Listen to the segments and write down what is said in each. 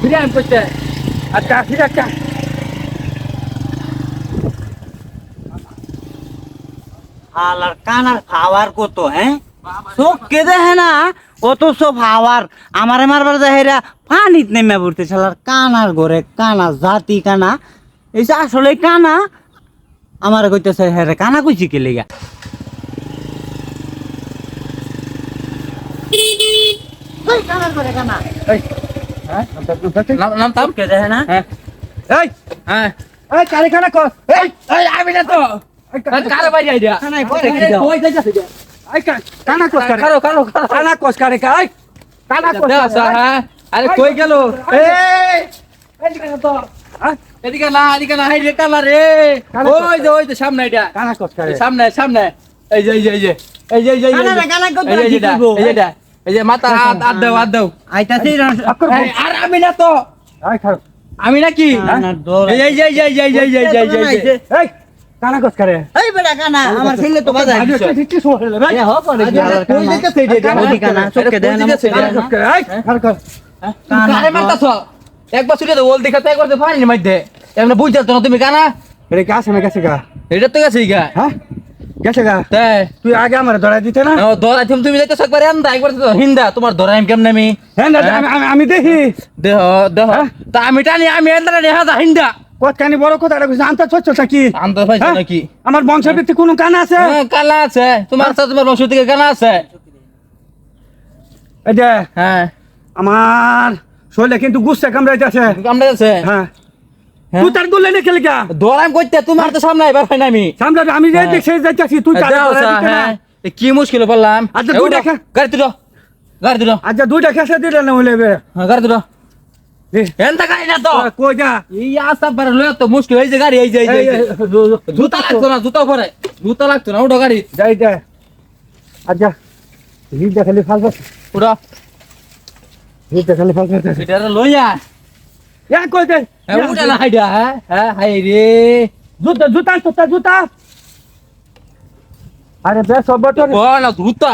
ফিরে আম করতে আচ্ছা ফিরে একটা হালার কানার খাওয়ার কত হ্যাঁ চোখ কে দেখে না অত সব হাওয়ার আমারে মারবার যাহেরা পানিত নেমে পড়তে শালার কানার ঘরে কানা জাতি কানা এই যে আসলে কানা আমারে কইতেছে হ্যাঁ কানা কইছি কে লেগা ওই কানার ঘরে কানা এই হ্যাঁ নাম তাম কে দেখে না হ্যাঁ এই হ্যাঁ এই কারিখানা কর এই আমি না তো কারে বাইরে আইডিয়া কানাই পরে কি দাও কই যাইতাছে এই কানা কোস করে কারো কানা কোস করে কাই কানা কোস হ্যাঁ আরে কই গেল এই এদিকে তো এদিকে না হাই রে কালা রে ওই যে সামনে এটা কানা কোস করে সামনে এই যে কানা কত এই যে এই যে মাথা হাত দাও আইতাছি আর আমি না তো আমি নাকি এই কানা কোস করে এই বেটা কানা আমার ছেলে তো বাজায় এ হ করে কই দেখতে এই কানা চোখে দেয় না কারে মারতাছ একবার ছুটে ওল দেখাতে একবার তো ফানি মধ্যে এমন বুঝছ তো তুমি কানা এটা কি আছে না গেছে গা এটা তো গেছে গা হ্যাঁ গেছে গা তাই তুই আগে আমার ধরাই দিতে না ধরাইছিম তুমি যাইতেছ একবার আন্দা একবার তো হিন্দা তোমার ধরাইম কেমনে আমি হ্যাঁ না আমি দেখি দেহ তা আমি টানি আমি এন্দা নি হাজা হিন্দা কতখানি বড় কথা এটা আনতে চচ্চটা কি আন্দা পাইছ নাকি আমার বংশের ভিত্তি কোনো কানা আছে কালা আছে তোমার সাথে তোমার বংশ থেকে কালা আছে এই যে হ্যাঁ আমার শরীরে কিন্তু গুস্সা কামড়াইতেছে কামড়ে আছে হ্যাঁ তুই তার গুলে নিয়ে খেলে গা ধরাইম কইতে তোমার তো সামনে আইবার হয় না আমি সামনে আমি যে দেখে যাইতাছি তুই তার যাও ধরাই দিতে না। হ্যাঁ কি মুশকিল বললাম আচ্ছা, তুই দেখা। গাড়ি তুলো আচ্ছা দুইটা খেসে দিলে না হইলে বে গাড়ি তুলো এনতা গাড়ি না তো কই যা এই আস্তা পারে লয় তো মুশকিল এই যে গাড়ি এই যে জুতা লাগতো না জুতা পরে জুতা লাগতো না উঠো গাড়ি যাই যাই আচ্ছা হিট খালি ফালফা উঠো হিট খালি ফালফা এটা লইয়া ইয়া কই দে উঠে না হাইডা হ্যাঁ হাই রে জুতা জুতা জুতা জুতা আরে বে সব বটর ও না জুতা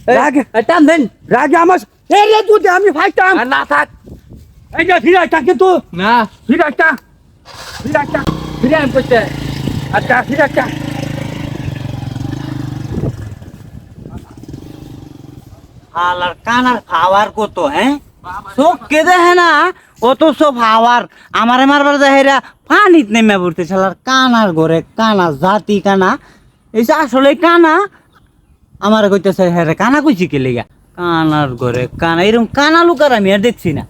রাগে টান দেন রাগে আমার এই রে তুই আমি ফাইতাম আর না থাক এই যে ফিরে আইতা কিন্তু না ফিরে আইতা ফিরে আম করতে আচ্ছা ফিরে আইতা হালার কানার খাওয়ার কত হ্যাঁ চোখ কে দেখে না অত সব হাওয়ার আমারে মারবার যাহেরা পানিত নেমে পড়তে শালার কানার ঘরে কানা জাতি কানা এই যে আসলে কানা আমারে কইতেছে হ্যাঁ কানা কইছি কে লেগা কানার ঘরে কানা এরকম কানা লুকার আমি আর দেখছি না